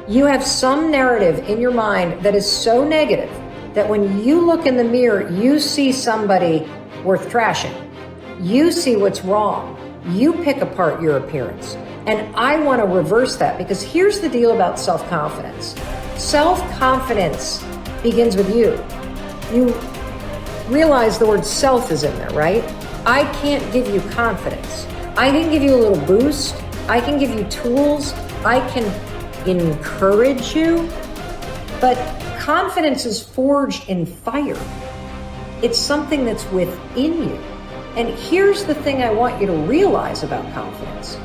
You have some narrative in your mind that is so negative that when you look in the mirror, you see somebody worth trashing. You see what's wrong. You pick apart your appearance. And I want to reverse that, because here's the deal about self-confidence. Self-confidence begins with you. You realize the word self is in there, right? I can't give you confidence. I can give you a little boost. I can give you tools. I can encourage you. But confidence is forged in fire. It's something that's within you. And here's the thing I want you to realize about confidence.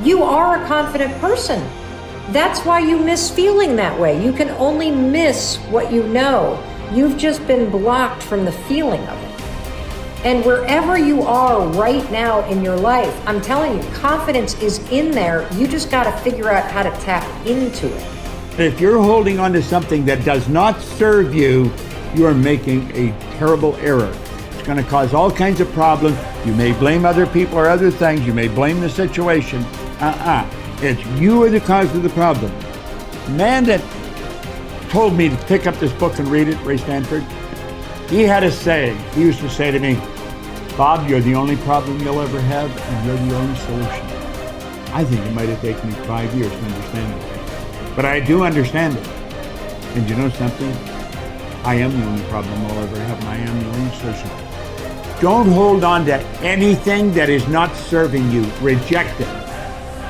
You are a confident person. That's why you miss feeling that way. You can only miss what you know. You've just been blocked from the feeling of it. And wherever you are right now in your life, I'm telling you, confidence is in there. You just got to figure out how to tap into it. If you're holding on to something that does not serve you, you are making a terrible error. It's going to cause all kinds of problems. You may blame other people or other things. You may blame the situation. It's you are the cause of the problem. The man that told me to pick up this book and read it, Ray Stanford, he had a saying. He used to say to me, Bob, you're the only problem you'll ever have, and you're the only solution. I think it might have taken me 5 years to understand it. But I do understand it. And you know something? I am the only problem I'll ever have, and I am the only solution. Don't hold on to anything that is not serving you. Reject it.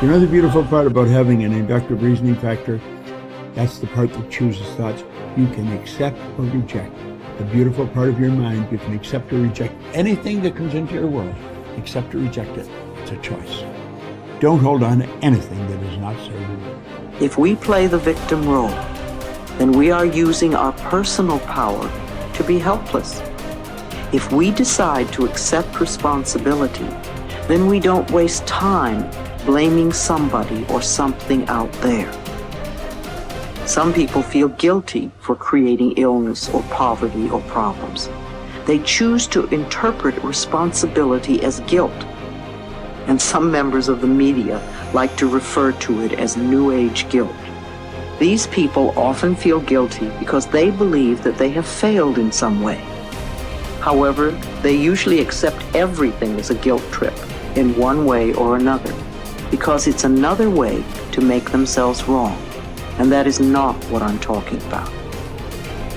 You know the beautiful part about having an inductive reasoning factor? That's the part that chooses thoughts. You can accept or reject. The beautiful part of your mind, you can accept or reject anything that comes into your world. Accept or reject it. It's a choice. Don't hold on to anything that is not serving you. If we play the victim role, then we are using our personal power to be helpless. If we decide to accept responsibility, then we don't waste time blaming somebody or something out there. Some people feel guilty for creating illness or poverty or problems. They choose to interpret responsibility as guilt. And some members of the media like to refer to it as New Age guilt. These people often feel guilty because they believe that they have failed in some way. However, they usually accept everything as a guilt trip in one way or another, because it's another way to make themselves wrong. And that is not what I'm talking about.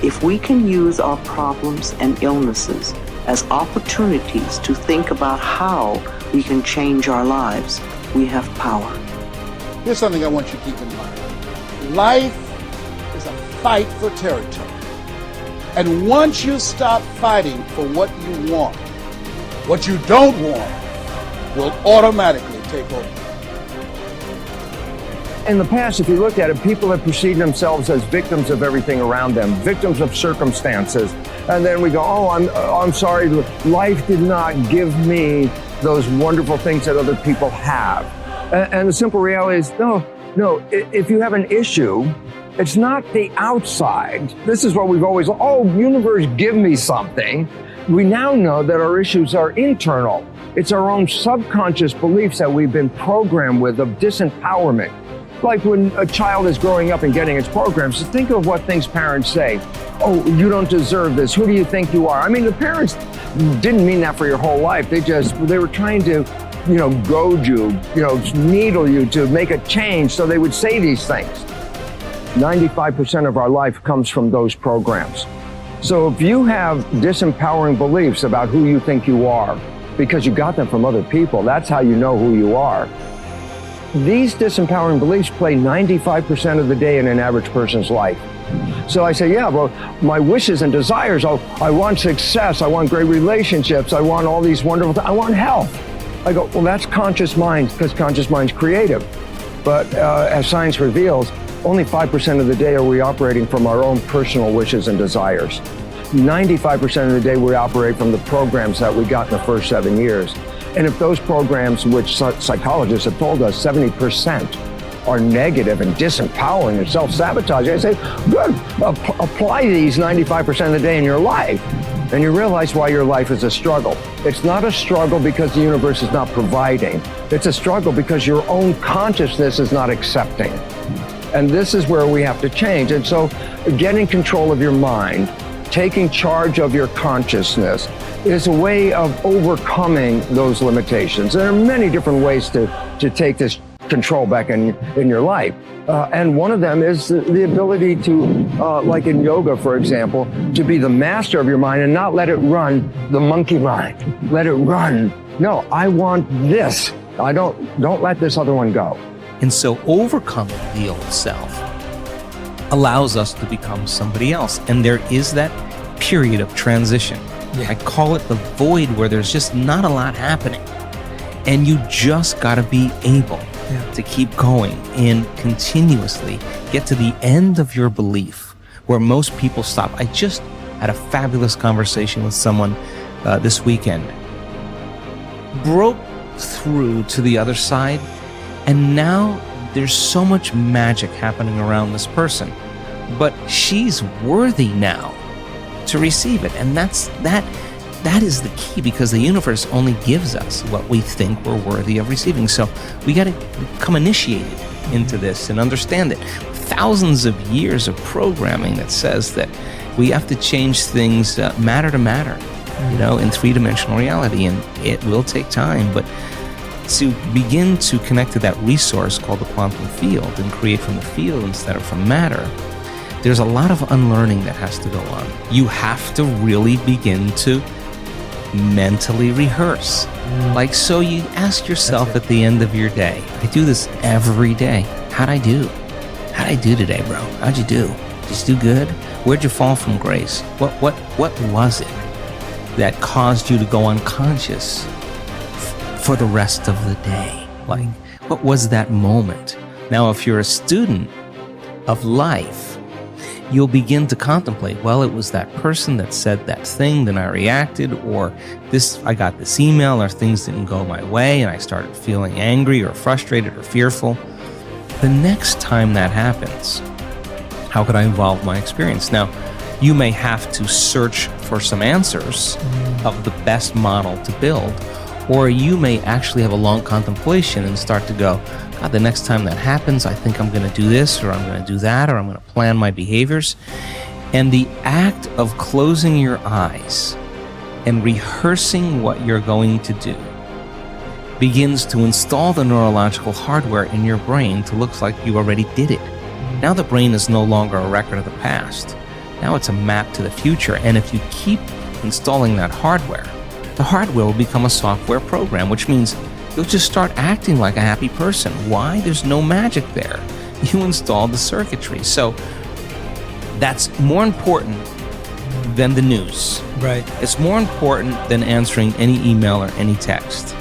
If we can use our problems and illnesses as opportunities to think about how we can change our lives, we have power. Here's something I want you to keep in mind. Life is a fight for territory. And once you stop fighting for what you want, what you don't want will automatically take over. In the past, if you look at it, people have perceived themselves as victims of everything around them, victims of circumstances. And then we go, I'm sorry, life did not give me those wonderful things that other people have. And the simple reality is, no, if you have an issue, it's not the outside. This is what we've always, universe, give me something. We now know that our issues are internal. It's our own subconscious beliefs that we've been programmed with of disempowerment. Like when a child is growing up and getting its programs, think of what things parents say. Oh, you don't deserve this. Who do you think you are? I mean, the parents didn't mean that for your whole life. They were trying to, goad you, needle you to make a change. So they would say these things. 95% of our life comes from those programs. So if you have disempowering beliefs about who you think you are, because you got them from other people, that's how you know who you are. These disempowering beliefs play 95% of the day in an average person's life. So I say, my wishes and desires, I want success, I want great relationships, I want all these wonderful things, I want health. I go, that's conscious mind, because conscious mind's creative. But as science reveals, only 5% of the day are we operating from our own personal wishes and desires. 95% of the day we operate from the programs that we got in the first 7 years. And if those programs, which psychologists have told us 70% are negative and disempowering and self-sabotaging, I say, good, apply these 95% of the day in your life. And you realize why your life is a struggle. It's not a struggle because the universe is not providing. It's a struggle because your own consciousness is not accepting. And this is where we have to change. And so getting control of your mind, taking charge of your consciousness is a way of overcoming those limitations. There are many different ways to take this control back in your life. And one of them is the ability to, like in yoga, for example, to be the master of your mind and not let it run the monkey mind. Let it run. No, I want this. Don't let this other one go. And so overcoming the old self allows us to become somebody else. And there is that period of transition. I call it the void, where there's just not a lot happening. And you just got to be able to keep going and continuously get to the end of your belief, where most people stop. I just had a fabulous conversation with someone this weekend. Broke through to the other side, and now there's so much magic happening around this person. But she's worthy now to receive it. And that is the key, because the universe only gives us what we think we're worthy of receiving. So we got to become initiated into this and understand it. Thousands of years of programming that says that we have to change things matter to matter, in three-dimensional reality. And it will take time, but to begin to connect to that resource called the quantum field and create from the field instead of from matter, there's a lot of unlearning that has to go on. You have to really begin to mentally rehearse. So you ask yourself at the end of your day, I do this every day. How'd I do? How'd I do today, bro? How'd you do? Did you do good? Where'd you fall from grace? What was it that caused you to go unconscious for the rest of the day? What was that moment? Now, if you're a student of life, you'll begin to contemplate, well, it was that person that said that thing, then I reacted, or I got this email, or things didn't go my way, and I started feeling angry or frustrated or fearful. The next time that happens, how could I evolve my experience? Now, you may have to search for some answers of the best model to build, or you may actually have a long contemplation and start to go, God, the next time that happens, I think I'm going to do this, or I'm going to do that, or I'm going to plan my behaviors. And the act of closing your eyes and rehearsing what you're going to do begins to install the neurological hardware in your brain to look like you already did it. Now the brain is no longer a record of the past. Now it's a map to the future. And if you keep installing that hardware, the hardware will become a software program, which means you'll just start acting like a happy person. Why? There's no magic there. You installed the circuitry. So that's more important than the news. Right. It's more important than answering any email or any text.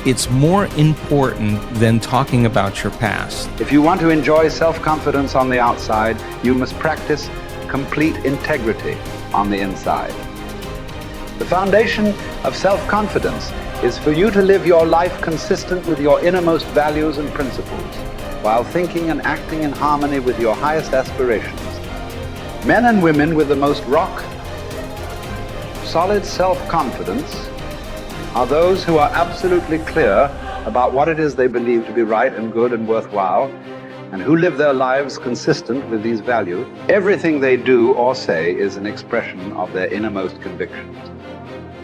It's more important than talking about your past. If you want to enjoy self-confidence on the outside, you must practice complete integrity on the inside. The foundation of self-confidence is for you to live your life consistent with your innermost values and principles, while thinking and acting in harmony with your highest aspirations. Men and women with the most solid self-confidence are those who are absolutely clear about what it is they believe to be right and good and worthwhile, and who live their lives consistent with these values. Everything they do or say is an expression of their innermost convictions.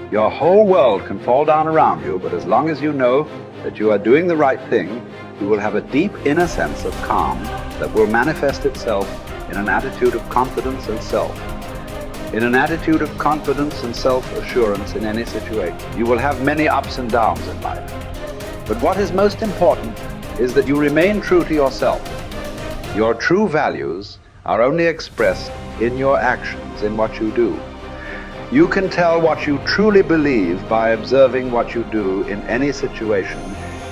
Your whole world can fall down around you, but as long as you know that you are doing the right thing, you will have a deep inner sense of calm that will manifest itself in an attitude of confidence and self. In an attitude of confidence and self-assurance in any situation. You will have many ups and downs in life. But what is most important is that you remain true to yourself. Your true values are only expressed in your actions, in what you do. You can tell what you truly believe by observing what you do in any situation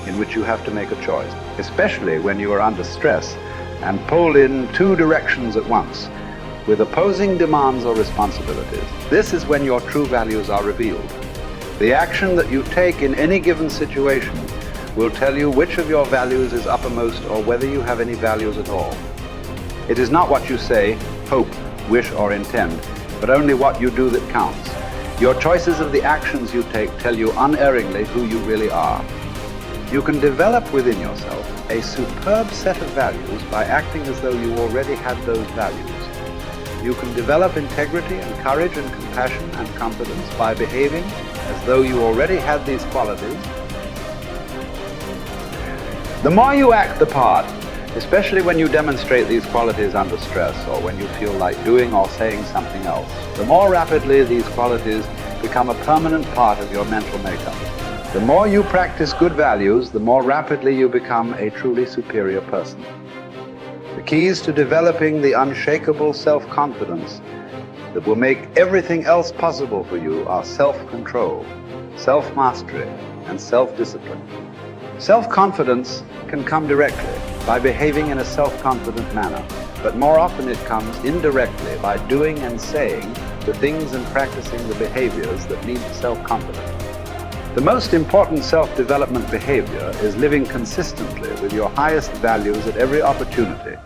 in which you have to make a choice, especially when you are under stress and pulled in two directions at once, with opposing demands or responsibilities. This is when your true values are revealed. The action that you take in any given situation will tell you which of your values is uppermost or whether you have any values at all. It is not what you say, hope, wish, or intend, but only what you do that counts. Your choices of the actions you take tell you unerringly who you really are. You can develop within yourself a superb set of values by acting as though you already had those values. You can develop integrity and courage and compassion and confidence by behaving as though you already had these qualities. The more you act the part, especially when you demonstrate these qualities under stress or when you feel like doing or saying something else, the more rapidly these qualities become a permanent part of your mental makeup. The more you practice good values, the more rapidly you become a truly superior person. The keys to developing the unshakable self-confidence that will make everything else possible for you are self-control, self-mastery, and self-discipline. Self-confidence can come directly by behaving in a self-confident manner, but more often it comes indirectly by doing and saying the things and practicing the behaviors that lead to self-confidence. The most important self-development behavior is living consistently with your highest values at every opportunity